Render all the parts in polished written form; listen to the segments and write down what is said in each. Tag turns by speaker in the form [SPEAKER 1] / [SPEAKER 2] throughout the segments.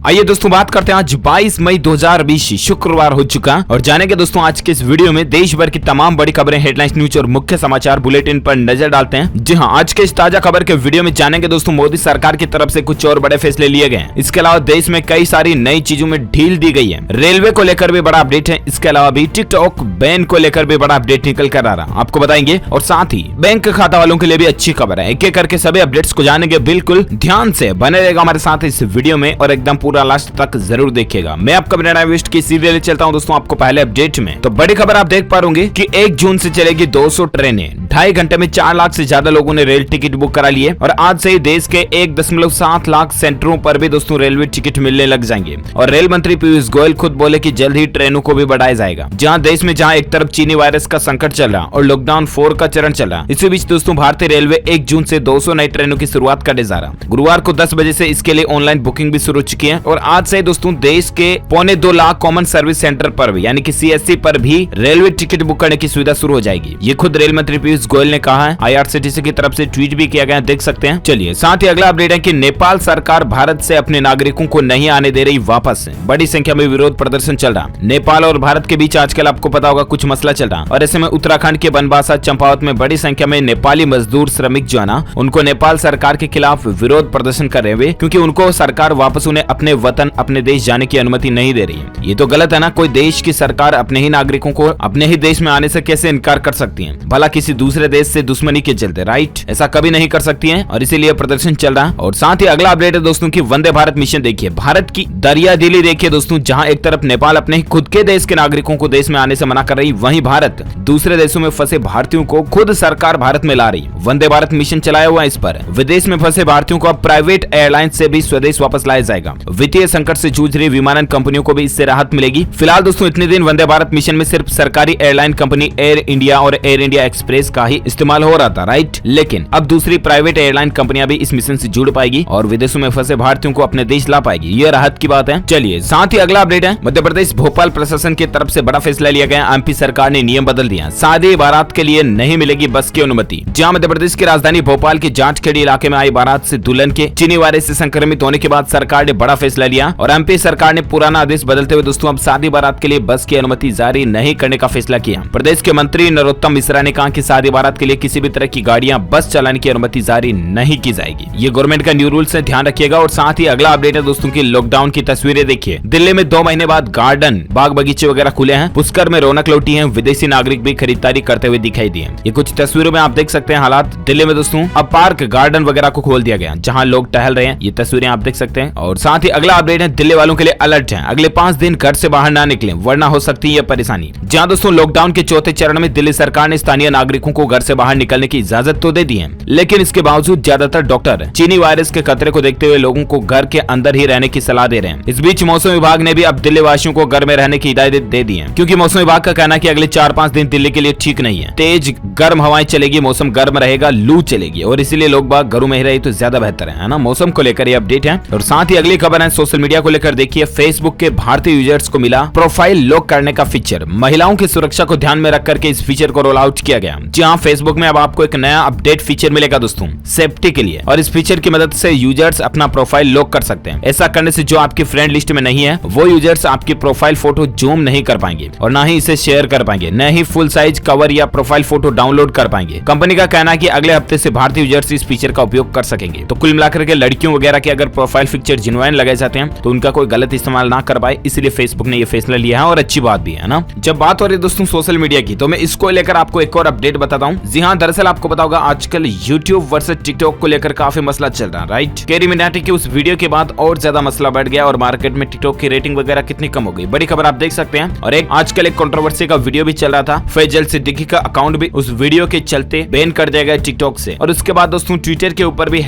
[SPEAKER 1] आइए दोस्तों बात करते हैं आज 22 मई 2020 शुक्रवार हो चुका और जानेंगे दोस्तों आज के इस वीडियो में देश भर की तमाम बड़ी खबरें, हेडलाइंस, न्यूज और मुख्य समाचार बुलेटिन पर नजर डालते हैं। जी हां, आज के इस ताजा खबर के वीडियो में जानेंगे दोस्तों मोदी सरकार की तरफ से कुछ और बड़े फैसले लिए गए हैं। इसके अलावा देश में कई सारी नई चीजों में ढील दी गई है। रेलवे को लेकर भी बड़ा अपडेट है। इसके अलावा भी टिकटॉक बैन को लेकर भी बड़ा अपडेट निकल कर आ रहा आपको बताएंगे और साथ ही बैंक खाता वालों के लिए भी अच्छी खबर है। एक एक करके सभी अपडेट्स को जानेंगे। बिल्कुल ध्यान से बने रहेगा हमारे साथ इस वीडियो में और एकदम पूरा लास्ट तक जरूर देखिएगा। मैं आपका बिना वेस्ट की सीरियल चलता हूं दोस्तों आपको पहले अपडेट में। तो बड़ी खबर आप देख पा रहे कि 1 जून से चलेगी 200 ट्रेनें। 2.5 घंटे में 4 लाख से ज्यादा लोगों ने रेल टिकट बुक करा लिए और आज से ही देश के 1.7 लाख सेंटरों पर भी दोस्तों रेलवे टिकट मिलने लग जाएंगे। और रेल मंत्री पीयूष गोयल खुद बोले कि जल्द ही ट्रेनों को भी बढ़ाया जाएगा। जहां देश में एक तरफ चीनी वायरस का संकट चल रहा और लॉकडाउन 4 का चरण चल रहा, इसी बीच दोस्तों भारतीय रेलवे 1 जून से 200 नई ट्रेनों की शुरुआत करने जा रहा। गुरुवार को 10 बजे से इसके लिए ऑनलाइन बुकिंग भी शुरू हो चुकी है और आज से दोस्तों देश के 1.25 लाख कॉमन सर्विस सेंटर पर भी यानी कि CSC पर भी रेलवे टिकट बुक करने की सुविधा शुरू हो जाएगी। ये खुद रेल मंत्री पीयूष गोयल ने कहा है। IRCTC की तरफ से ट्वीट भी किया गया, देख सकते हैं। चलिए साथ ही अगला अपडेट है कि नेपाल सरकार भारत से अपने नागरिकों को नहीं आने दे रही वापस। बड़ी संख्या में विरोध प्रदर्शन चल रहा। नेपाल और भारत के बीच आजकल आपको पता होगा कुछ मसला चल रहा और ऐसे में उत्तराखंड के बनबासा चंपावत में बड़ी संख्या में नेपाली मजदूर श्रमिक जो है ना, उनको नेपाल सरकार के खिलाफ विरोध प्रदर्शन कर रहे हैं क्योंकि उनको सरकार वापस उन्हें अपने वतन अपने देश जाने की अनुमति नहीं दे रही है। ये तो गलत है ना। कोई देश की सरकार अपने ही नागरिकों को अपने ही देश में आने से कैसे इनकार कर सकती है, भला किसी दूसरे देश से दुश्मनी के चलते? राइट, ऐसा कभी नहीं कर सकती है और इसीलिए प्रदर्शन चल रहा है। और साथ ही अगला अपडेट है दोस्तों की वंदे भारत मिशन देखिए, भारत की दरिया दिली देखिए दोस्तों, जहां एक तरफ नेपाल अपने ही खुद के देश के नागरिकों को देश में आने से मना कर रही, वहीं भारत दूसरे देशों में फंसे भारतीयों को खुद सरकार भारत में ला रही। वंदे भारत मिशन चलाया हुआ इस पर विदेश में फंसे भारतीयों को अब प्राइवेट एयरलाइंस से भी स्वदेश वापस लाया जाएगा। वित्तीय संकट से जूझ रही विमानन कंपनियों को भी इससे राहत मिलेगी। फिलहाल दोस्तों इतने दिन वंदे भारत मिशन में सिर्फ सरकारी एयरलाइन कंपनी एयर इंडिया और एयर इंडिया एक्सप्रेस का ही इस्तेमाल हो रहा था, राइट। लेकिन अब दूसरी प्राइवेट एयरलाइन कंपनियां भी इस मिशन से जुड़ पाएगी और विदेशों में फंसे भारतीयों को अपने देश ला पाएगी। ये राहत की बात है। चलिए साथ ही अगला अपडेट है मध्य प्रदेश भोपाल प्रशासन की तरफ से बड़ा फैसला लिया गया। MP सरकार ने नियम बदल दिया। शादी बारात के लिए नहीं मिलेगी बस की अनुमति। जहां मध्य प्रदेश की राजधानी भोपाल के जाटखेड़ी इलाके में आई बारात से दुल्हन के चीनी वायरस से संक्रमित होने के बाद सरकार ने बड़ा फैसला लिया और MP सरकार ने पुराना आदेश बदलते हुए दोस्तों अब शादी बारात के लिए बस की अनुमति जारी नहीं करने का फैसला किया। प्रदेश के मंत्री नरोत्तम मिश्रा ने कहा कि शादी बारात के लिए किसी भी तरह की गाड़ियां बस चलाने की अनुमति जारी नहीं की जाएगी। ये गवर्नमेंट का न्यू रूल्स है, ध्यान रखिएगा। और साथ ही अगला अपडेट है दोस्तों की लॉकडाउन की तस्वीरें देखिए। दिल्ली में 2 महीने बाद गार्डन बाग बगीचे वगैरह खुले हैं। पुष्कर में रौनक लौटी है। विदेशी नागरिक भी खरीदारी करते हुए दिखाई दिए। ये कुछ तस्वीरों में आप देख सकते हैं हालात दिल्ली में दोस्तों। अब पार्क गार्डन वगैरह को खोल दिया गया जहाँ लोग टहल रहे हैं। ये तस्वीरें आप देख सकते हैं। और साथ ही अगला अपडेट है दिल्ली वालों के लिए अलर्ट है। अगले 5 दिन घर से बाहर ना निकलें वरना हो सकती है परेशानी। जहां दोस्तों लॉकडाउन के चौथे चरण में दिल्ली सरकार ने स्थानीय नागरिकों को घर से बाहर निकलने की इजाजत तो दे दी है, लेकिन इसके बावजूद ज्यादातर डॉक्टर चीनी वायरस के खतरे को देखते हुए लोगों को घर के अंदर ही रहने की सलाह दे रहे हैं। इस बीच मौसम विभाग ने भी अब दिल्ली वासियों को घर में रहने की हिदायत दे दी है क्योंकि मौसम विभाग का कहना है कि अगले 4-5 दिन दिल्ली के लिए ठीक नहीं है। तेज गर्म हवाएं चलेगी, मौसम गर्म रहेगा, लू चलेगी और इसीलिए लोग बाग घरों में ही रहे तो ज्यादा बेहतर है ना। मौसम को लेकर ये अपडेट है। और साथ ही अगली खबर है सोशल मीडिया को लेकर देखिए, फेसबुक के भारतीय यूजर्स को मिला प्रोफाइल लॉक करने का फीचर। महिलाओं की सुरक्षा को ध्यान में रख करके इस फीचर को रोल आउट किया गया। जी हाँ, फेसबुक में अब आपको एक नया अपडेट फीचर मिलेगा दोस्तों सेफ्टी के लिए और इस फीचर की मदद से यूजर्स अपना प्रोफाइल लॉक कर सकते हैं। ऐसा करने से जो आपकी फ्रेंड लिस्ट में नहीं है वो यूजर्स आपकी प्रोफाइल फोटो जूम नहीं कर पाएंगे और ना ही इसे शेयर कर पाएंगे, न ही फुल साइज कवर या प्रोफाइल फोटो डाउनलोड कर पाएंगे। कंपनी का कहना है कि अगले हफ्ते से भारतीय यूजर्स इस फीचर का उपयोग कर सकेंगे। तो कुल मिलाकर के लड़कियों वगैरह के अगर प्रोफाइल पिक्चर जिन्वाइन लगाए जाते हैं तो उनका कोई गलत इस्तेमाल ना कर पाए, इसलिए फेसबुक ने ये फैसला लिया है और अच्छी बात भी है ना। जब बात हो रही है दोस्तों सोशल मीडिया की तो मैं इसको लेकर आपको एक और अपडेट बताता हूँ। जी हाँ, दरअसल आपको पता होगा आजकल YouTube वर्सेस टिकटॉक को लेकर काफी मसला चल रहा है, राइट। कैरी मिनाटी की उस वीडियो के बाद और ज्यादा मसला बढ़ गया और मार्केट में टिकटॉक की रेटिंग वगैरह कितनी कम हो गई। बड़ी खबर आप देख सकते हैं। और आजकल एक कंट्रोवर्सी का वीडियो भी चल रहा था। फैजल सिद्दीकी का अकाउंट भी उस वीडियो के चलते बैन कर दिया गया टिकटॉक से और उसके बाद दोस्तों ट्विटर के ऊपर भी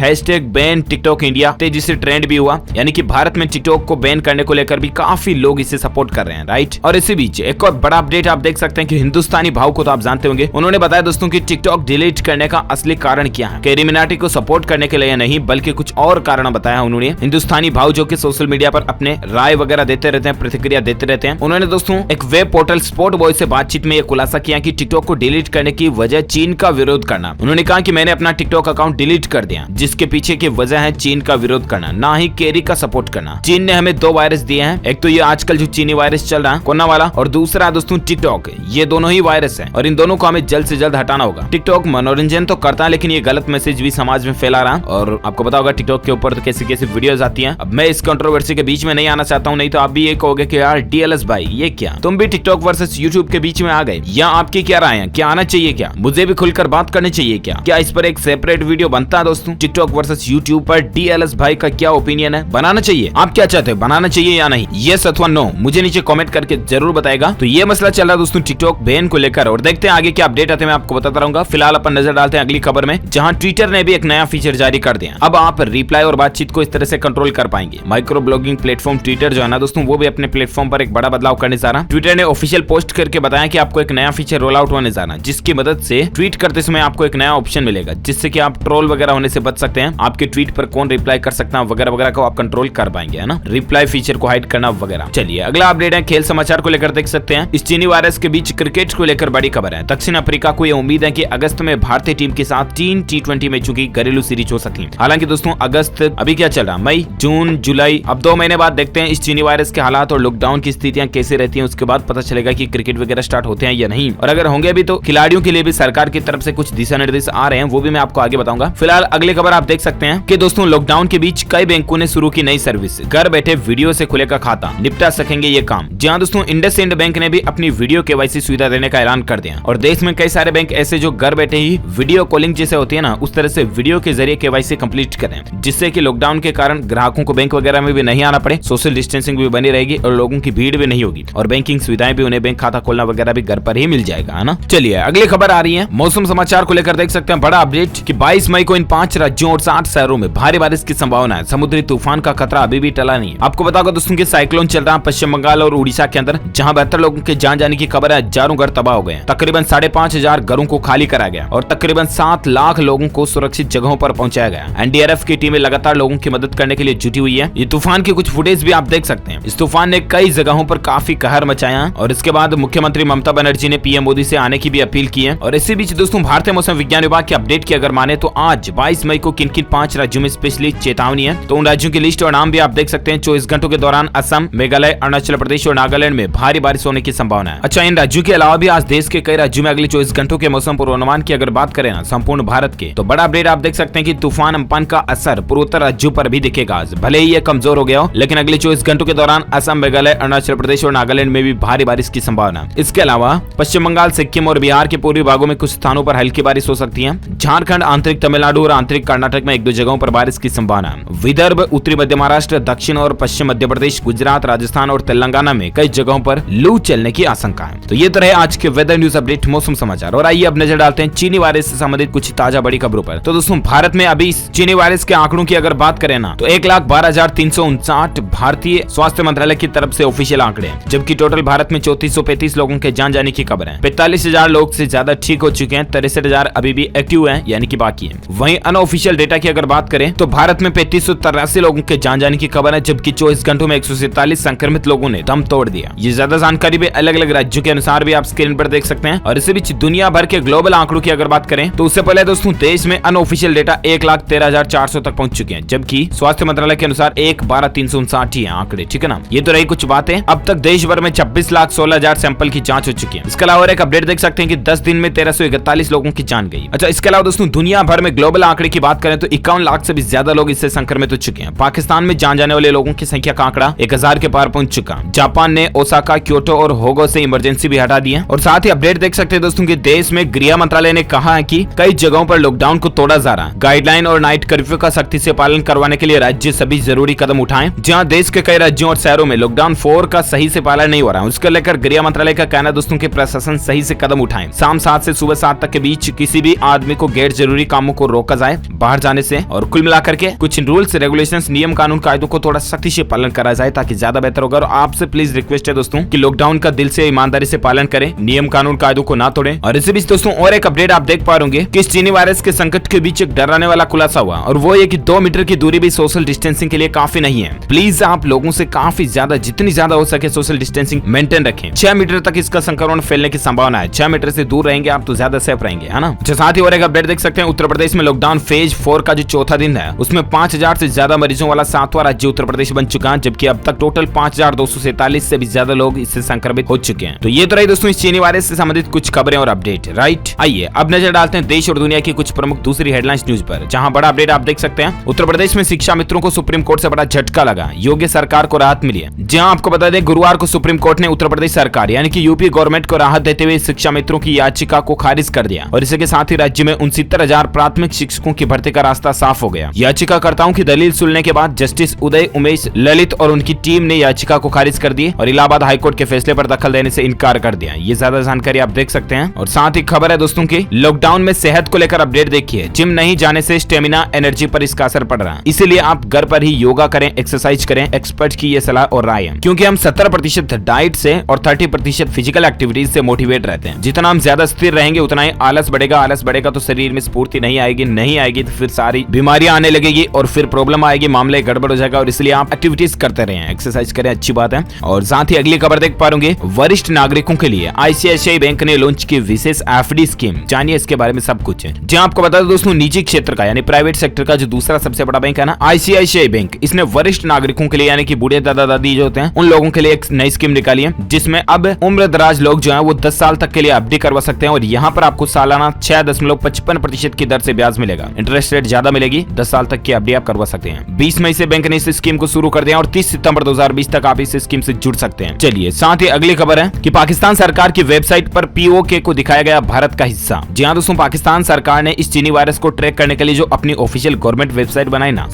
[SPEAKER 1] #बैन टिकटॉक इंडिया तेजी से ट्रेंड भी हुआ, यानी कि भारत में टिकटॉक को बैन करने को लेकर भी काफी लोग इसे सपोर्ट कर रहे हैं, राइट। और इसी बीच एक और बड़ा अपडेट आप देख सकते हैं कि हिंदुस्तानी भाव को तो आप जानते होंगे, उन्होंने बताया दोस्तों कि टिकटॉक डिलीट करने का असली कारण क्या है। कैरी मिनाटी को सपोर्ट करने के लिए नहीं बल्कि कुछ और कारण बताया उन्होंने। हिंदुस्तानी भाव जो कि सोशल मीडिया पर अपने राय वगैरह देते रहते हैं, प्रतिक्रिया देते रहते हैं, उन्होंने दोस्तों एक वेब पोर्टल स्पोर्ट बॉय से बातचीत में यह खुलासा किया कि टिकटॉक को डिलीट करने की वजह चीन का विरोध करना। उन्होंने कहा कि मैंने अपना टिकटॉक अकाउंट डिलीट कर दिया जिसके पीछे की वजह है चीन का विरोध करना, ना ही कैरी का सपोर्ट नोट करना, चीन ने हमें 2 वायरस दिए हैं। एक तो ये आजकल जो चीनी वायरस चल रहा है कोरोना वाला, और दूसरा दोस्तों टिकटॉक। ये दोनों ही वायरस हैं और इन दोनों को हमें जल्द से जल्द हटाना होगा। टिकटॉक मनोरंजन तो करता है लेकिन ये गलत मैसेज भी समाज में फैला रहा है, और आपको पता होगा टिकटॉक के ऊपर तो कैसी कैसी वीडियोस आती हैं। अब मैं इस कंट्रोवर्सी के बीच में नहीं आना चाहता हूँ, नहीं तो आप भी ये कहोगे कि यार DLS भाई ये क्या, तुम भी टिकटॉक वर्सेस यूट्यूब के बीच में आ गए, या आपकी क्या राय है, क्या आना चाहिए, क्या मुझे भी खुलकर बात करनी चाहिए, क्या इस पर एक सेपरेट वीडियो बनता है दोस्तों? टिकटॉक वर्सेस यूट्यूब पर DLS भाई का क्या ओपिनियन है, बनाना चाहिए? आप क्या चाहते हो, बनाना चाहिए या नहीं? यस अथवा नो मुझे नीचे कमेंट करके जरूर बताएगा। तो ये मसला चल रहा है दोस्तों टिकटॉक बैन को लेकर, और देखते हैं आगे क्या अपडेट आते हैं, मैं आपको बताता रहूंगा। फिलहाल अपन नजर डालते हैं अगली खबर में, जहां ट्विटर ने भी एक नया फीचर जारी कर दिया। अब आप रिप्लाई और बातचीत को इस तरह से कंट्रोल कर पाएंगे। माइक्रो ब्लॉगिंग प्लेटफॉर्म ट्विटर जो है ना दोस्तों, वो भी अपने प्लेटफॉर्म पर एक बड़ा बदलाव करने जा रहा है। ट्विटर ने ऑफिशियल पोस्ट करके बताया कि आपको एक नया फीचर रोल आउट होने जा रहा है, जिसकी मदद से ट्वीट करते समय आपको एक नया ऑप्शन मिलेगा, जिससे कि आप ट्रोल वगैरह होने से बच सकते हैं। आपके ट्वीट पर कौन रिप्लाई कर सकता है वगैरह वगैरह को आप कंट्रोल कर पाएंगे, है ना, रिप्लाई फीचर को हाइड करना वगैरह। चलिए अगला अपडेट है खेल समाचार को लेकर, देख सकते हैं इस चीनी वायरस के बीच क्रिकेट को लेकर बड़ी खबर है। दक्षिण अफ्रीका को यह उम्मीद है कि अगस्त में भारतीय टीम के साथ 3 T20 मैचों की घरेलू सीरीज हो सकती है। हालांकि दोस्तों अगस्त अभी क्या चल रहा, मई, जून, जुलाई, अब 2 महीने बाद देखते हैं इस चीनी वायरस के हालात और लॉकडाउन की स्थितियां कैसे रहती हैं। उसके बाद पता चलेगा कि क्रिकेट वगैरह स्टार्ट होते हैं या नहीं, और अगर होंगे भी तो खिलाड़ियों के लिए भी सरकार की तरफ से कुछ दिशा निर्देश आ रहे हैं, वो भी मैं आपको आगे बताऊंगा। फिलहाल अगली खबर आप देख सकते हैं कि दोस्तों लॉकडाउन के बीच कई बैंकों ने शुरू की नई सर्विस, घर बैठे वीडियो से खुलेगा खाता, निपटा सकेंगे ये काम। जहां दोस्तों इंडसइंड बैंक ने भी अपनी वीडियो KYC सुविधा देने का ऐलान कर दिया, और देश में कई सारे बैंक ऐसे जो घर बैठे ही वीडियो कॉलिंग जैसे होती है ना, उस तरह से वीडियो के जरिए KYC कंप्लीट करें, जिससे कि लॉकडाउन के कारण ग्राहकों को बैंक वगैरह में भी नहीं आना पड़े, सोशल डिस्टेंसिंग भी बनी रहेगी और लोगों की भीड़ भी नहीं होगी, और बैंकिंग सुविधाएं भी उन्हें बैंक खाता खोलना वगैरह भी घर पर ही मिल जाएगा, है ना। चलिए अगली खबर आ रही है मौसम समाचार को लेकर, देख सकते हैं बड़ा अपडेट कि 22 मई को इन 5 राज्यों और 60 शहरों में भारी बारिश की संभावना है। समुद्री तूफान का खतरा अभी भी टला नहीं है। आपको बता दोस्तों कि साइक्लोन चल रहा है पश्चिम बंगाल और उड़ीसा के अंदर, जहां 72 लोगों के जान जाने की खबर है। हजारों घर तबाह हो गए हैं, तकरीबन 5,500 घरों को खाली करा गया और तकरीबन 7 लाख लोगों को सुरक्षित जगहों पर पहुंचाया गया। NDRF की टीमें लगातार लोगों की मदद करने के लिए जुटी हुई है। ये तूफान की कुछ फुटेज भी आप देख सकते हैं। इस तूफान ने कई जगहों पर काफी कहर मचाया है, और इसके बाद मुख्यमंत्री ममता बनर्जी ने PM मोदी से आने की भी अपील की है। और इसी बीच दोस्तों भारतीय मौसम विज्ञान विभाग की अपडेट की अगर माने तो आज 22 मई को किन किन 5 राज्यों में स्पेशली चेतावनी है, तो उन राज्यों की लिस्ट और नाम भी आप देख सकते हैं। 24 घंटों के दौरान असम, मेघालय, अरुणाचल प्रदेश और नागालैंड में भारी बारिश होने की संभावना है। अच्छा, इन राज्यों के अलावा भी आज देश के कई राज्यों में अगले 24 घंटों के मौसम पूर्वानुमान की अगर बात करें ना संपूर्ण भारत के, तो बड़ा अपडेट आप देख सकते हैं कि तूफान अम्फान का असर पूर्वोत्तर राज्यों पर भी दिखेगा। आज भले ही ये कमजोर हो गया हो, लेकिन अगले 24 घंटों के दौरान असम, मेघालय, अरुणाचल प्रदेश और नागालैंड में भी भारी बारिश की संभावना है। इसके अलावा पश्चिम बंगाल, सिक्किम और बिहार के पूर्वी भागों में कुछ स्थानों पर हल्की बारिश हो सकती है। झारखंड, आंतरिक तमिलनाडु और आंतरिक कर्नाटक में 1-2 जगहों पर बारिश की संभावना है। विदर्भ, उत्तरी मध्य महाराष्ट्र, दक्षिण और पश्चिम मध्य प्रदेश, गुजरात, राजस्थान और तेलंगाना में कई जगहों पर लू चलने की आशंका है। तो ये तो रहे आज के वेदर न्यूज अपडेट मौसम समाचार, और आइए अब नजर डालते हैं चीनी वायरस से संबंधित कुछ ताजा बड़ी खबरों पर। तो दोस्तों भारत में अभी चीनी वायरस के आंकड़ों की अगर बात करें ना, तो 1,12,359 भारतीय स्वास्थ्य मंत्रालय की तरफ से ऑफिशियल आंकड़े हैं, जबकि टोटल भारत में 3435 लोगों के जान जाने की खबर है। 45,000 लोग से ज्यादा ठीक हो चुके हैं, 63,000 अभी भी एक्टिव हैं, यानी कि बाकी है। वहीं अनऑफिशियल डेटा की अगर बात करें तो भारत में 3583 लोगों के जान जाने की खबर है, जबकि 24 घंटों में 147 संक्रमित लोगों ने दम तोड़ दिया। ये ज्यादा जानकारी भी अलग अलग राज्यों के अनुसार भी आप स्क्रीन पर देख सकते हैं। और इसी बीच दुनिया भर के ग्लोबल आंकड़ों की अगर बात करें तो उससे पहले दोस्तों देश में अनऑफिशियल डेटा 1,13,400 तक पहुंच चुके हैं, जबकि स्वास्थ्य मंत्रालय के अनुसार 1,12,359 ही आंकड़े, ठीक है ना। ये तो रही कुछ बातें। अब तक देश भर में 26,16,000 सैंपल की जांच हो चुकी है। इसके अलावा एक अपडेट देख सकते हैं कि 10 दिन में 1,341 लोगों की जान गई। अच्छा, इसके अलावा दोस्तों दुनिया भर में ग्लोबल आंकड़े की बात करें तो 51 लाख से भी ज्यादा लोग इससे संक्रमित हो चुके हैं। पाकिस्तान में जान जाने वाले लोगों की संख्या का आंकड़ा 1000 के पार पहुंच चुका। जापान ने ओसाका, क्योटो और होगो से इमरजेंसी भी हटा दी है। और साथ ही अपडेट देख सकते हैं दोस्तों कि देश में गृह मंत्रालय ने कहा है कि कई जगहों पर लॉकडाउन को तोड़ा जा रहा है। गाइडलाइन और नाइट कर्फ्यू का सख्ती से पालन करवाने के लिए राज्य सभी जरूरी कदम उठाएं। जहां देश के कई राज्यों और शहरों में लॉकडाउन 4 का सही से पालन नहीं हो रहा है, उसको लेकर गृह मंत्रालय का कहना दोस्तों कि प्रशासन सही से कदम उठाएं। शाम 7 से सुबह 7 तक के बीच किसी भी आदमी को गैर जरूरी कामों को रोका जाए बाहर जाने से, और कुल मिलाकर के कुछ रूल्स, रेगुलेशंस, नियम, कानून, कायदों को थोड़ा सख्ती से पालन करा जाए ताकि ज्यादा बेहतर होगा। और आपसे प्लीज रिक्वेस्ट है दोस्तों कि लॉकडाउन का दिल से ईमानदारी से पालन करें, नियम, कानून, कायदों को ना तोड़ें। और इसी बीच दोस्तों और एक अपडेट आप देख पा रहे कि इस चीनी वायरस के संकट के बीच एक डराने वाला खुलासा हुआ, और वो ये कि 2 मीटर की दूरी भी सोशल डिस्टेंसिंग के लिए काफी नहीं है। प्लीज आप लोगों से काफी ज्यादा, जितनी ज्यादा हो सके सोशल डिस्टेंसिंग मेंटेन रखें। 6 मीटर तक इसका संक्रमण फैलने की संभावना है। 6 मीटर से दूर रहेंगे आप तो ज्यादा सेफ रहेंगे, है ना। साथ ही और एक अपडेट देख सकते हैं, उत्तर प्रदेश में लॉकडाउन फेज 4 का जो चौथा दिन है उसमें 5000 से ज्यादा मरीजों वाला 7 7वां राज्य उत्तर प्रदेश बन चुका है, जबकि अब तक टोटल 5247 से भी ज्यादा लोग इससे संक्रमित हो चुके हैं। तो ये तो रही दोस्तों इस चीनी वायरस से संबंधित कुछ खबरें और अपडेट, राइट। आइए अब नजर डालते हैं देश और दुनिया की कुछ प्रमुख दूसरी हेडलाइंस न्यूज पर, जहां बड़ा अपडेट आप देख सकते हैं। उत्तर प्रदेश में शिक्षा मित्रों को सुप्रीम कोर्ट से बड़ा झटका लगा, योगी सरकार को राहत मिली है। जी हां, आपको बता दें गुरुवार को सुप्रीम कोर्ट ने उत्तर प्रदेश सरकार यानी कि यूपी गवर्नमेंट को राहत देते हुए शिक्षा मित्रों की याचिका को खारिज कर दिया और इसके साथ ही राज्य में 69,000 प्राथमिक शिक्षकों की भर्ती का रास्ता साफ हो गया। याचिकाकर्ताओं की दलील सुनने के बाद जस्टिस उदय उमेश ललित और उनकी टीम ने याचिका को खारिज कर दी और इलाहाबाद हाईकोर्ट के फैसले पर दखल देने से इनकार कर दिया। ये ज्यादा जानकारी आप देख सकते हैं। और साथ ही खबर है दोस्तों की लॉकडाउन में सेहत को लेकर अपडेट देखिए। जिम नहीं जाने से स्टेमिना एनर्जी पर इसका असर पड़ रहा है, इसीलिए आप घर पर ही योगा करें, एक्सरसाइज करें। एक्सपर्ट की ये सलाह और राय है, क्योंकि हम 70% डाइट से और 30% फिजिकल एक्टिविटीज से मोटिवेट रहते हैं। जितना हम ज्यादा स्थिर रहेंगे उतना ही आलस बढ़ेगा तो शरीर में स्फूर्ति नहीं आएगी तो फिर सारी बीमारियां आने लगेगी और फिर प्रॉब्लम आएगी, मामले गड़बड़ हो जाएगा। और इसलिए आप एक्टिविटीज करते रहें, एक्सरसाइज करें, अच्छी बात है। और साथ ही अगली खबर देख पा रहे वरिष्ठ नागरिकों के लिए आईसीआईसीआई बैंक ने लॉन्च की विशेष एफडी स्कीम। जानिए इसके बारे में सब कुछ है। जी आपको बता दें दोस्तों निजी क्षेत्र का यानी प्राइवेट सेक्टर का जो दूसरा सबसे बड़ा बैंक है ना आईसीआईसीआई बैंक, इसने वरिष्ठ नागरिकों के लिए यानी कि बूढ़े दादा दादी जो होते हैं उन लोगों के लिए एक नई स्कीम निकाली है, जिसमें अब उम्र दराज लोग जो है वो 10 साल तक के लिए एफडी करवा सकते हैं और यहाँ पर आपको सालाना 6.55% की दर से ब्याज मिलेगा। इंटरेस्ट रेट ज्यादा मिलेगी, 10 साल तक की एफडी आप करवा सकते हैं। 20 मई से बैंक ने इस स्कीम को शुरू कर दिया और 30 सितंबर 2020 तक आप इस स्कीम से जुड़ सकते हैं। चलिए साथ ही अगली खबर है कि पाकिस्तान सरकार की वेबसाइट पर पीओके को दिखाया गया भारत का हिस्सा। जी हाँ दोस्तों, पाकिस्तान सरकार ने इस चीनी वायरस को ट्रैक करने के लिए जो अपनी ऑफिशियल गवर्नमेंट वेबसाइट बनाई ना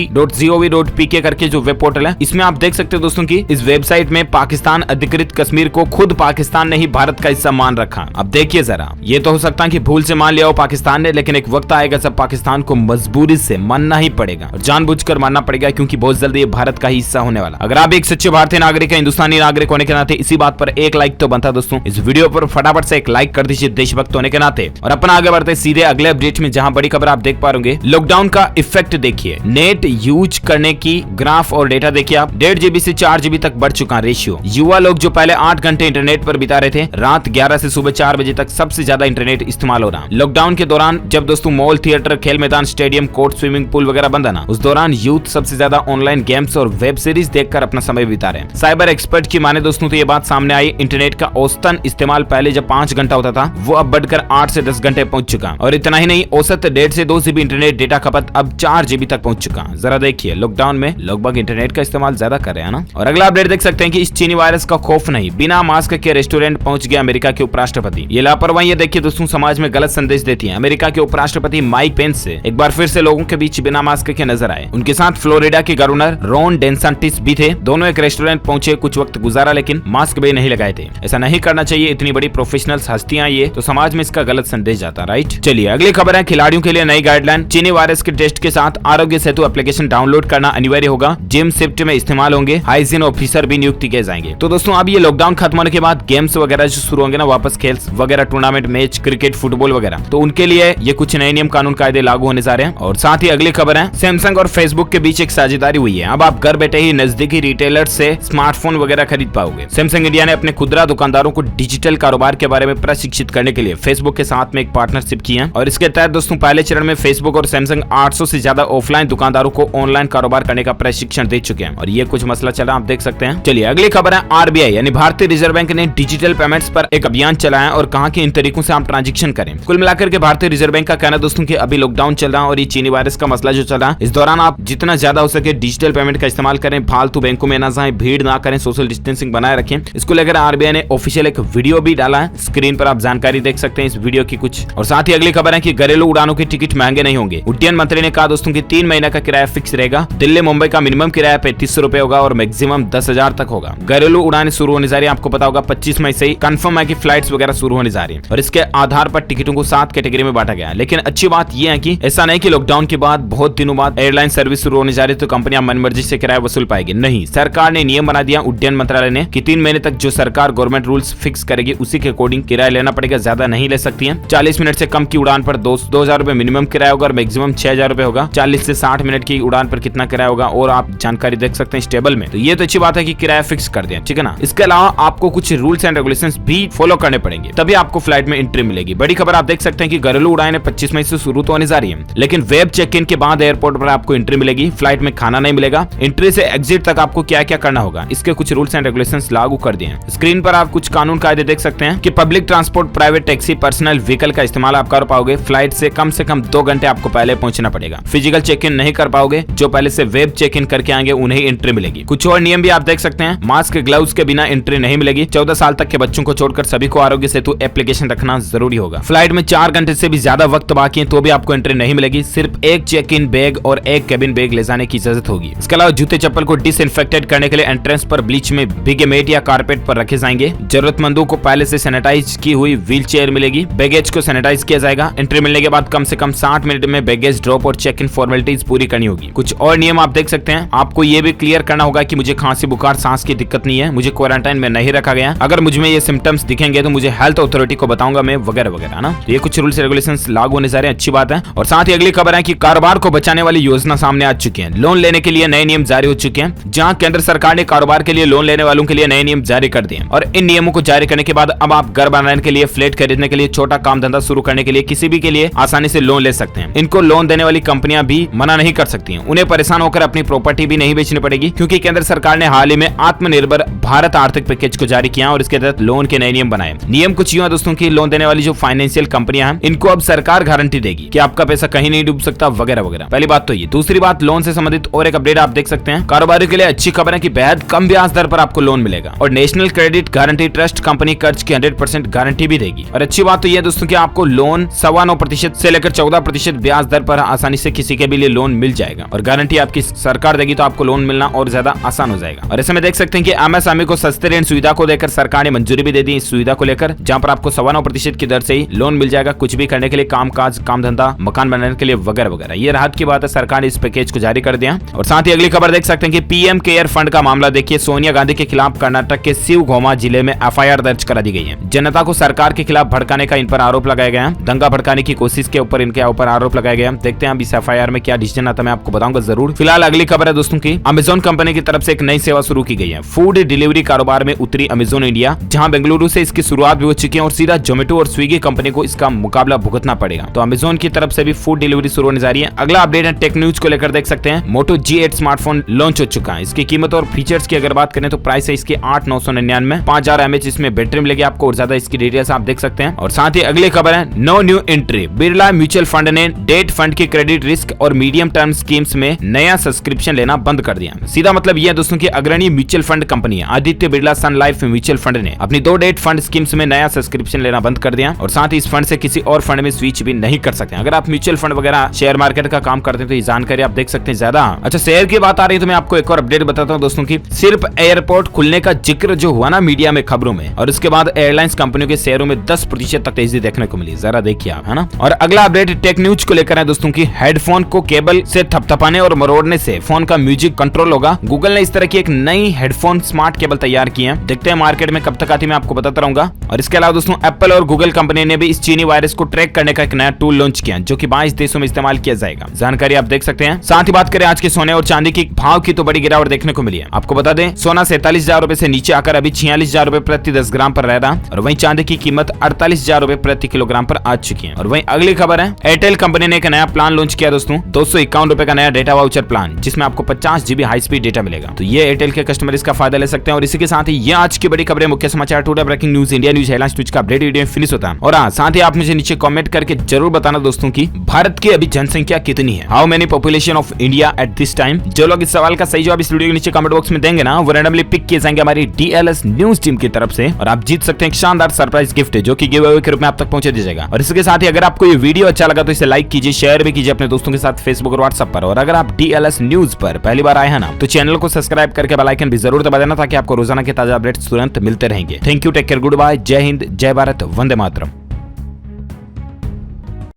[SPEAKER 1] covid.gov.pk करके जो वेब पोर्टल है, इसमें आप देख सकते हो दोस्तों की इस वेबसाइट में पाकिस्तान अधिकृत कश्मीर को खुद पाकिस्तान ने ही भारत का हिस्सा मान रखा। अब देखिए जरा, ये तो हो सकता है कि भूल से मान लिया हो पाकिस्तान ने, लेकिन एक वक्त आएगा जब पाकिस्तान को मजबूरी से मानना ही पड़ेगा और जानबूझकर मानना पड़ेगा, क्योंकि बहुत जल्दी ये भारत का ही हिस्सा होने वाला। अगर आप एक सच्चे भारतीय नागरिक है, हिंदुस्तानी नागरिक होने के नाते इसी बात पर एक लाइक तो बनता दोस्तों। इस वीडियो पर फटाफट से एक लाइक कर दीजिए देशभक्त होने के नाते और अपना आगे बढ़ते सीधे अगले अपडेट में, जहां बड़ी खबर आप देख पा रहे लॉकडाउन का इफेक्ट देखिए। नेट यूज करने की ग्राफ और डेटा देखिए आप, 1.5 GB से 4 GB तक बढ़ चुका रेशियो। युवा लोग जो पहले 8 घंटे इंटरनेट पर बिता रहे थे, रात 11 से सुबह 4 बजे तक सबसे ज्यादा इंटरनेट इस्तेमाल हो रहा। लॉकडाउन के दौरान जब दोस्तों मॉल, थिएटर, खेल मैदान, स्टेडियम, कोर्ट, स्विमिंग पूल वगैरह बंद है ना, उस दौरान यूथ सबसे ज्यादा ऑनलाइन गेम्स और वेब सीरीज देखकर अपना समय बिता रहे हैं। साइबर एक्सपर्ट की माने दोस्तों तो ये बात सामने आई, इंटरनेट का औसतन इस्तेमाल पहले जब 5 घंटा होता था, वो अब बढ़कर 8 से 10 घंटे पहुंच चुका। और इतना ही नहीं, औसत 1.5 से 2 GB इंटरनेट डेटा खपत अब 4 GB तक पहुंच चुका। जरा देखिए, लॉकडाउन में लोग इंटरनेट का इस्तेमाल ज्यादा कर रहे हैं ना। और अगला अपडेट देख सकते हैं कि इस चीनी वायरस का खौफ नहीं, बिना मास्क के रेस्टोरेंट पहुंच गया अमेरिका के उपराष्ट्रपति। ये लापरवाही देखिए दोस्तों समाज में गलत संदेश देती है। अमेरिका के उपराष्ट्रपति माइक पेंस से एक बार फिर से लोगों के बीच बिना मास्क के नजर आए। उनके साथ फ्लोरिडा के गवर्नर रॉन डेसांटिस भी थे। दोनों एक रेस्टोरेंट पहुंचे, कुछ वक्त गुजारा, लेकिन मास्क भी नहीं लगाए थे। ऐसा नहीं करना चाहिए, इतनी बड़ी प्रोफेशनल हस्तियां ये तो समाज में इसका गलत संदेश जाता, राइट। चलिए अगली खबर है, खिलाड़ियों के लिए नई गाइडलाइन। चीनी वायरस के टेस्ट के साथ आरोग्य सेतु एप्लीकेशन डाउनलोड करना अनिवार्य होगा। जिम शिफ्ट में इस्तेमाल होंगे, हाइजीन ऑफिसर भी नियुक्त किए जाएंगे। तो दोस्तों अब ये लॉकडाउन खत्म होने के बाद गेम्स वगैरह जो शुरू होंगे ना, वापस खेल वगैरह, टूर्नामेंट, मैच, क्रिकेट, फुटबॉल वगैरह, तो उनके लिए ये कुछ नए नियम कानून कायदे लागू होने जा रहे हैं। और साथ ही अगली खबर है, सैमसंग और फेसबुक के बीच एक साझेदारी हुई है। अब आप घर बैठे ही नजदीकी रिटेलर से स्मार्टफोन वगैरह खरीद पाओगे। सैमसंग इंडिया ने अपने खुदरा दुकानदारों को डिजिटल कारोबार के बारे में प्रशिक्षित करने के लिए फेसबुक के साथ में एक पार्टनरशिप की है और इसके तहत दोस्तों पहले चरण में फेसबुक और सैमसंग 800 से ज्यादा ऑफलाइन दुकानदारों को ऑनलाइन कारोबार करने का प्रशिक्षण दे चुके हैं और ये कुछ मसला चला, आप देख सकते हैं। चलिए अगली खबर है, आरबीआई यानी भारतीय रिजर्व बैंक ने डिजिटल पेमेंट्स पर एक अभियान चलाया और कहा कि इन तरीकों से आप ट्रांजेक्शन करें। कुल मिलाकर के भारतीय रिजर्व बैंक का कहना दोस्तों कि अभी लॉकडाउन चल रहा है और ये चीनी वायरस का मसला जो चल रहा है, इस दौरान आप जितना ज्यादा हो सके डिजिटल पेमेंट का इस्तेमाल करें, फालतू बैंकों में ना जाएं, भीड़ ना करें, सोशल डिस्टेंसिंग बनाए रखें। इसको लेकर आरबीआई ने ऑफिशियल एक वीडियो भी डाला है, स्क्रीन पर आप जानकारी देख सकते हैं इस वीडियो की कुछ। और साथ ही अगली खबर है कि घरेलू उड़ानों के टिकट महंगे नहीं होंगे। उड्डयन मंत्री ने कहा दोस्तों कि 3 महीने का किराया फिक्स रहेगा। दिल्ली मुंबई का मिनिमम किराया 3500 रुपए होगा और मैक्सिमम 10,000 तक होगा। घरेलू उड़ानें शुरू होने जा रही है, आपको पता होगा 25 मई से ही कंफर्म है कि फ्लाइट्स वगैरह शुरू होने जा रही है और इसके आधार पर टिकटों को 7 कैटेगरी में बांटा गया है। लेकिन अच्छी बात यह है कि ऐसा नहीं कि लॉकडाउन के बाद बहुत दिनों बाद एयरलाइन सर्विस शुरू होने जा रही है तो कंपनियां मनमर्जी से किराया वसूल पाएगी। नहीं, सरकार ने नियम बना दिया उड्डयन मंत्रालय ने कि 3 महीने तक जो सरकार गवर्नमेंट रूल्स फिक्स करेगी उसी के अकॉर्डिंग किराया लेना पड़ेगा, ज्यादा नहीं ले सकती है। 40 मिनट से कम की उड़ान पर 2,000 रुपए मिनिमम किराया होगा और मैक्सिमम 6,000 रुपए होगा। 40 से 60 मिनट की उड़ान पर कितना किराया होगा और आप जानकारी देख सकते हैं इस टेबल में। तो ये तो अच्छी बात है कि किराया फिक्स कर दिया, ठीक है ना। इसके अलावा आपको कुछ रूल्स एंड रेगुलेशंस भी फॉलो करने पड़ेंगे, तभी आपको फ्लाइट में एंट्री मिलेगी। बड़ी खबर आप देख सकते हैं कि घरेलू उड़ानें 25 मई से शुरू तो होने जा रही है, लेकिन वेब चेक इन के बाद एयरपोर्ट पर आपको एंट्री मिलेगी, फ्लाइट में खाना नहीं मिलेगा, एंट्री से एग्जिट तक आपको क्या क्या करना होगा, इसके कुछ रूल्स एंड रेगुलेशंस लागू कर दिए हैं। स्क्रीन पर आप कुछ कानून कायदे देख सकते हैं कि public transport, private taxi, personal vehicle का इस्तेमाल आप कर पाओगे। फ्लाइट से कम 2 घंटे आपको पहले पहुंचना पड़ेगा। फिजिकल चेक इन नहीं कर पाओगे, जो पहले से वेब चेक इन करके आएंगे उन्हें एंट्री मिलेगी। कुछ और नियम भी आप देख सकते हैं, मास्क, ग्लव्स के बिना एंट्री नहीं मिलेगी। 14 साल तक के बच्चों को छोड़कर सभी को आरोग्य सेतु एप्लीकेशन रखना जरूरी होगा। फ्लाइट में 4 घंटे से भी ज्यादा वक्त बाकी है तो भी आपको एंट्री नहीं मिलेगी। सिर्फ एक चेक इन बैग और एक केबिन बैग ले जाने की इजाजत होगी। इसके अलावा जूते चप्पल को डिसइंफेक्टेड करने के लिए एंट्रेंस पर ब्लीच में भीगे मेट या कारपेट पर रखे जाएंगे। जरूरतमंदों को पहले से सैनिटाइज की हुई व्हील चेयर मिलेगी। बैगेज को सैनिटाइज किया जाएगा। एंट्री मिलने के बाद कम से कम 60 मिनट में बैगेज ड्रॉप और चेक इन फॉर्मेलिटीज पूरी करनी होगी। कुछ और नियम आप देख सकते हैं। आपको ये भी क्लियर करना होगा कि मुझे खांसी, बुखार, सांस की दिक्कत नहीं है, मुझे क्वारंटाइन में नहीं रखा गया। अगर मुझे ये सिम्टम्स दिखेंगे तो मुझे हेल्थ अथॉरिटी को बताऊंगा मैं, वगैरह वगैरह ना। ये कुछ रूल्स रेगुलेशंस लागू होने जा रहे हैं, अच्छी बात है। और साथ ही अगली खबर है कि कारोबार को बचाने वाली योजना सामने आ चुकी है। लोन लेने के लिए नए नियम जारी हो चुके हैं, जहां केंद्र सरकार ने कारोबार के लिए लोन लेने वालों के लिए नए नियम जारी कर दिए। और इन नियमों को जारी करने के बाद अब आप घर बनाने के लिए, फ्लैट खरीदने के लिए, छोटा काम धंधा शुरू करने के लिए, किसी भी के लिए आसानी से लोन ले सकते हैं। इनको लोन देने वाली कंपनियां भी मना नहीं कर सकती हैं। उन्हें परेशान होकर अपनी प्रॉपर्टी भी नहीं बेचनी पड़ेगी, क्योंकि केंद्र सरकार ने हाल ही में आत्मनिर्भर भारत आर्थिक पैकेज को जारी किया और इसके तहत लोन के नए नियम बनाए। नियम कुछ यूं है दोस्तों की लोन देने वाली जो फाइनेंशियल कंपनियां हैं, इनको अब सरकार गारंटी देगी कि आपका पैसा कहीं नहीं डूब सकता, वगैरह वगैरह। पहली बात तो ये। दूसरी बात, लोन से संबंधित और एक अपडेट आप देख सकते हैं। कारोबारियों के लिए अच्छी खबर है कि बेहद कम ब्याज दर पर आपको लोन मिलेगा और national credit guarantee trust company कर्ज की 100% गारंटी भी देगी। और अच्छी बात तो यह दोस्तों कि आपको लोन 9.25% से लेकर 14% ब्याज दर पर आसानी से किसी के भी लिए लोन मिल जाएगा और गारंटी आपकी सरकार देगी, तो आपको लोन मिलना और ज्यादा आसान हो जाएगा। और ऐसे में देख सकते हैं कि एमएसएमई को सस्ते ऋण सुविधा को देकर सरकार ने मंजूरी भी दे दी इस सुविधा को लेकर, जहां पर आपको 9.25% की दर से ही लोन मिल जाएगा कुछ भी करने के लिए, काम काज, काम धंधा, मकान बनाने के लिए, वगैरह वगैरह। ये राहत की बात है, सरकार ने इस पैकेज को जारी कर दिया। और साथ ही अगली खबर देख सकते हैं कि पीएम केयर फंड का मामला देखिए। सोनिया गांधी के खिलाफ कर्नाटक के शिवगोमा जिले में एफआईआर दर्ज करा दी गई है। जनता को सरकार के खिलाफ भड़काने का इन पर आरोप लगाया गया है। दंगा भड़काने की कोशिश के ऊपर इनके ऊपर आरोप लगाया गया। देखते हैं अब इस एफआईआर में क्या डिसीजन आता है, मैं आपको बताऊंगा जरूर। फिलहाल अगली खबर है दोस्तों की, अमेजोन कंपनी की तरफ से एक नई सेवा शुरू की गई है। फूड डिलीवरी कारोबार में उतरी अमेजोन इंडिया, जहां बेंगलुरु से इसकी शुरुआत भी हो चुकी है और सीधा जोमेटो और स्विगी कंपनी को इसका मुकाबला भुगतना पड़ेगा। तो अमेजोन की तरफ से भी फूड डिलीवरी शुरू होने जा रही है। अगला अपडेट है टेक न्यूज को लेकर, देख सकते हैं मोटो G8 स्मार्टफोन लॉन्च हो चुका है। इसकी कीमत और फीचर्स की अगर बात करें तो प्राइस है इसकी 8,999, 5000 mAh इसमें बैटरी मिलेगी आपको और ज्यादा इसकी डिटेल्स आप देख सकते हैं। और साथ ही अगली खबर है no new entry, Birla mutual fund ने डेट फंड की क्रेडिट रिस्क और मीडियम टर्म स्कीम्स में नया सब्सक्रिप्शन लेना बंद कर दिया। सीधा मतलब यह दोस्तों की अग्रणी म्यूचुअल फंड कंपनी है आदित्य बिरला सन लाइफ म्यूचुअल फंड ने अपनी 2 डेट फंड स्कीम्स में नया सब्सक्रिप्शन लेना बंद कर दिया और साथ ही इस फंड से किसी और फंड में स्विच भी नहीं कर सकते। अगर आप म्यूचुअल फंड वगैरह शेयर मार्केट का काम करते हैं तो ये जानकारी आप देख सकते हैं ज्यादा। अच्छा, शेयर की बात आ रही है तो मैं आपको एक और अपडेट बताता हूँ दोस्तों की। सिर्फ एयरपोर्ट खुलने का जिक्र जो हुआ ना मीडिया में, खबरों में, और उसके बाद एयरलाइंस कंपनियों के शेयरों में 10% तक तेजी देखने को मिली। जरा देखिए आप, है ना। और अगला अपडेट टेक न्यूज को लेकर है दोस्तों की। हेडफोन को केबल से थपथपाने और मरोड़ने से फोन का म्यूजिक कंट्रोल होगा। गूगल ने इस तरह की एक नई हेडफोन स्मार्ट केबल तैयार की है। देखते हैं मार्केट में कब तक आती है, मैं आपको बताता रहूंगा। और इसके अलावा दोस्तों एप्पल और गूगल कंपनी ने भी इस चीनी वायरस को ट्रैक करने का एक नया टूल लॉन्च किया जो कि 22 देशों में इस्तेमाल किया जाएगा। जानकारी आप देख सकते हैं। साथ ही बात करें आज के सोने और चांदी की भाव की तो बड़ी गिरावट देखने को मिली है। आपको बता दें सोना 47,000 रुपए से नीचे आकर अभी 46,000 रुपए प्रति 10 ग्राम पर रह रहा और वहीं चांदी की कीमत 48,000 रुपए प्रति किलोग्राम पर आ चुकी है। और वहीं अगली खबर है एयरटेल कंपनी ने एक नया प्लान लॉन्च किया दोस्तों, 251 रुपए का नया डेटा वाउचर प्लान, जिसमें आपको 50 GB हाई स्पीड डेटा मिलेगा। तो ये एयरटेल के कस्टमर इसका फायदा ले सकते हैं। और इसी के साथ ही ये आज की बड़ी खबरें, मुख्य समाचार, today breaking news, India news, headlines news का अपडेट वीडियो फिनिश होता है। और हाँ, साथ ही आप मुझे नीचे कमेंट करके जरूर बताना दोस्तों की भारत की अभी जनसंख्या कितनी है, how many population of India at this time. जो लोग इस सवाल का सही जवाब इस वीडियो के नीचे कमेंट बॉक्स में देंगे ना, वो रैंडमली पिक किए जाएंगे हमारी DLS न्यूज टीम की तरफ से और आप जीत सकते हैं एक शानदार सरप्राइज गिफ्ट जो कि गिव अवे के रूप में आप तक पहुंचा दिया जाएगा। और इसके साथ ही अगर आपको ये वीडियो अच्छा लगा तो इसे लाइक कीजिए, शेयर भी कीजिए अपने दोस्तों के साथ फेसबुक और व्हाट्सएप पर। और अगर आप DLS न्यूज पर पहली बार आए हैं ना, तो चैनल को सब्सक्राइब करके बेल आइकन भी जरूर दबा देना ताकि आपको रोजाना के ताजा अपडेट्स तुरंत मिलते रहेंगे। Thank you, take care, good bye, जय हिंद, जय भारत, वंदे मातरम।